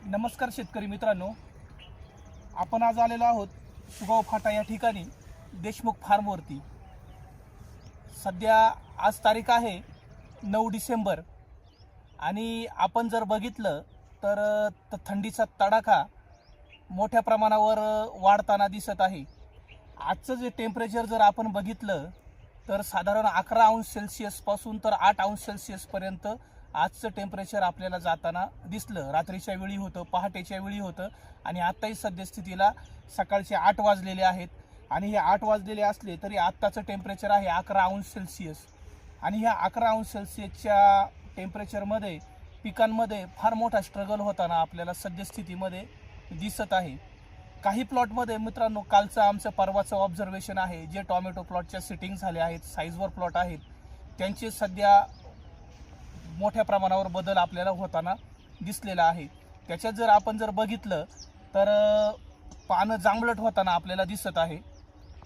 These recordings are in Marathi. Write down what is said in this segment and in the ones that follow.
नमस्कार शेतकरी मित्रांनो, आपण आज आलेलो आहोत सुगाव फाटा या ठिकाणी देशमुख फार्मवरती। सध्या आज तारीख आहे 9 डिसेंबर आणि आपण जर बघितलं तर थंडीचा तडाखा मोठ्या प्रमाणावर वाढताना दिसत आहे। आजचं जे टेम्परेचर जर आपण बघितलं तर साधारण 11 अंश सेल्सिअस पासून तर 8 अंश सेल्सिअस पर्यंत आजचं टेम्परेचर आपल्याला जाताना दिसलं। रात्रीच्या वेळी होतं, पहाटेच्या वेळी होतं आणि आत्ताही सद्यस्थितीला सकाळचे 8 वाजलेले आहेत आणि हे 8 वाजलेले असले तरी आत्ताचं टेम्परेचर आहे 11 अंश सेल्सिअस आणि ह्या 11 अंश सेल्सिअसच्या टेम्परेचरमध्ये पिकांमध्ये फार मोठा स्ट्रगल होताना आपल्याला सद्यस्थितीमध्ये दिसत आहे। काही प्लॉटमध्ये मित्रांनो, कालचं आमचं परवाचं ऑब्झर्वेशन आहे, जे टोमॅटो प्लॉटच्या सिटिंग झाले आहेत, साईजवर प्लॉट आहेत, त्यांचे सध्या मोठ्या प्रमाणावर बदल आपल्याला होताना दिसलेला आहे। त्याच्यात जर आपण बघितलं तर पानं जांभळट होताना आपल्याला दिसत आहे।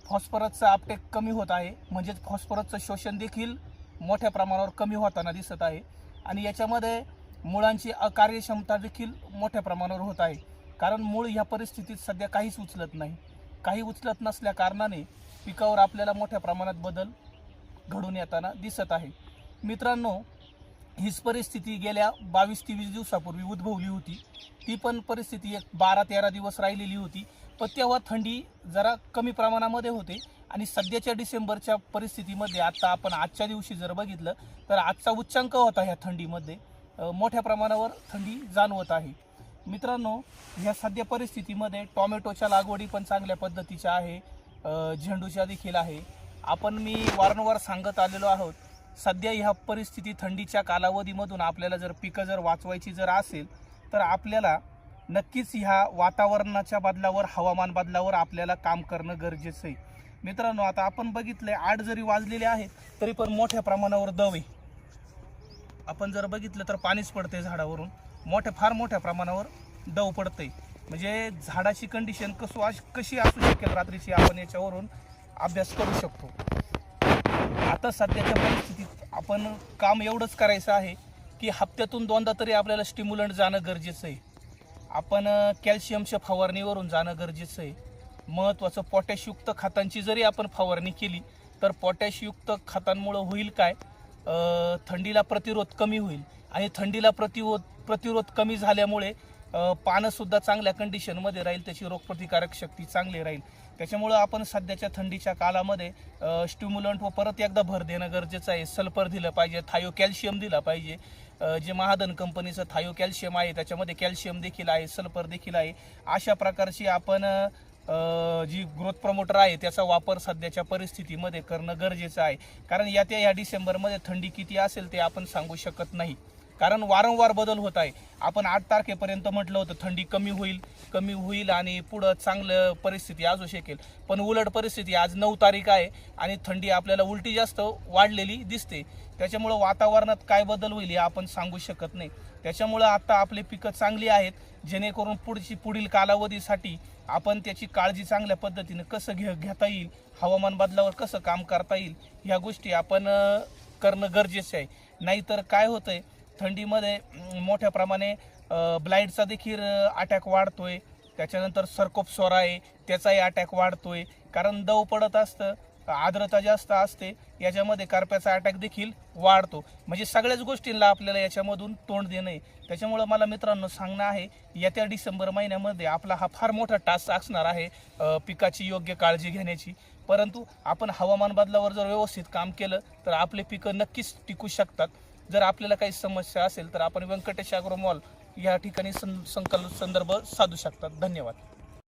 फॉस्फरसचा अपटेक कमी होत आहे, म्हणजे फॉस्फरसचं शोषण देखील मोठ्या प्रमाणावर कमी होताना दिसत आहे आणि याच्यामध्ये मुळांची अकार्यक्षमता देखील मोठ्या प्रमाणावर होत आहे, कारण मूळ ह्या परिस्थितीत सध्या काहीच उचलत नाही। काही उचलत नसल्या कारणाने पिकावर आपल्याला मोठ्या प्रमाणात बदल घडून येताना दिसत आहे। मित्रांनो, हीच परिस्थिती गेल्या 22-23 दिवसापूर्वी उद्भवली होती। ती पण परिस्थिती एक 12-13 दिवस राहिलेली होती, पण तेव्हा थंडी जरा कमी प्रमाणामध्ये होते आणि सध्याच्या डिसेंबरच्या परिस्थितीमध्ये आता आपण आजच्या दिवशी जर बघितलं तर आजचा उच्चांक होता ह्या थंडीमध्ये, मोठ्या प्रमाणावर थंडी जाणवत आहे। मित्रांनो, ह्या सध्या परिस्थितीमध्ये टोमॅटोच्या लागवडी पण चांगल्या पद्धतीच्या आहे, झेंडूच्या देखील आहे। मी वारंवार सांगत आलेलो आहोत, सध्या ह्या परिस्थिती थंडीच्या कालावधीमधून आपल्याला जर पिकं जर वाचवायची जर असेल तर आपल्याला नक्कीच ह्या वातावरणाच्या बदलावर, हवामान बदलावर आपल्याला काम करणं गरजेचं आहे। मित्रांनो, आता आपण बघितलंय 8 जरी वाजलेले आहेत तरी पण मोठ्या प्रमाणावर दव आहे। आपण जर बघितलं तर पाणीच पडतंय झाडावरून, फार मोठ्या प्रमाणावर दव पडतंय, म्हणजे झाडाची कंडिशन कशी असू शकेल रात्रीची आपण याच्यावरून अभ्यास करू शकतो। आता सध्याच्या परिस्थितीत आपण काम एवढंच करायचं आहे की हप्त्यातून 2दा तरी आपल्याला स्टिम्युलंट जाणं गरजेचं आहे। आपण कॅल्शियमच्या फवारणीवरून जाणं गरजेचं आहे। महत्त्वाचं, पोटॅशयुक्त खतांची जरी आपण फवारणी केली तर पोटॅशयुक्त खतांमुळे होईल काय, थंडीला प्रतिरोध कमी होईल आणि थंडीला प्रतिरोध कमी झाल्यामुळे पानंसुद्धा चांगल्या कंडिशनमध्ये राहील, त्याची रोगप्रतिकारक शक्ती चांगली राहील। त्याच्यामुळं आपण सध्याच्या थंडीच्या काळामध्ये स्टिम्युलंट व परत एकदा भर देणं गरजेचं आहे। सल्फर दिलं पाहिजे, थायो कॅल्शियम दिला पाहिजे। जे महादन कंपनीचं थायो कॅल्शियम आहे त्याच्यामध्ये कॅल्शियम देखील आहे, सल्फर देखील आहे। अशा प्रकारची आपण जी ग्रोथ प्रमोटर आहे त्याचा वापर सध्याच्या परिस्थितीमध्ये करणं गरजेचं आहे, कारण ह्या डिसेंबरमध्ये थंडी किती असेल ते आपण सांगू शकत नाही, कारण वारंवार बदल होत आहे। आपण 8 तारखेपर्यंत म्हटलं होतं थंडी कमी होईल आणि पुढं चांगलं परिस्थिती असू शकेल, पण उलट परिस्थिती आज 9 तारीख आहे आणि थंडी आपल्याला उलटी जास्त वाढलेली दिसते। त्याच्यामुळं वातावरणात काय बदल होईल हे आपण सांगू शकत नाही। त्याच्यामुळं आता आपले पिकं चांगली आहेत, जेणेकरून पुढील कालावधीसाठी आपण त्याची काळजी चांगल्या पद्धतीने कसं घेता येईल, हवामान बदलावर कसं काम करता येईल, ह्या गोष्टी आपण करणं गरजेचं आहे। नाहीतर काय होतंय, थंडीमध्ये मोठ्या प्रमाणे ब्लाइटचा देखील अटॅक वाढतोय, त्याच्यानंतर सर्कोप्सोरा आहे त्याचाही अटॅक वाढतोय, कारण दव पडत असतं, आर्द्रता जास्त असते, याच्यामध्ये करप्याचा अटॅक देखील वाढतो। म्हणजे सगळ्याच गोष्टींना आपल्याला याच्यामधून तोंड देणं आहे। त्याच्यामुळं मला मित्रांनो सांगणं आहे, येत्या डिसेंबर महिन्यामध्ये आपला हा फार मोठा टास्क असणार आहे पिकाची योग्य काळजी घेण्याची, परंतु आपण हवामान बदलावर जर व्यवस्थित काम केलं तर आपले पिकं नक्कीच टिकू शकतात। जर आपल्याला काही समस्या असेल तर आपण व्यंकटेश ॲग्रो मॉल या ठिकाणी संदर्भ साधू शकतात। धन्यवाद।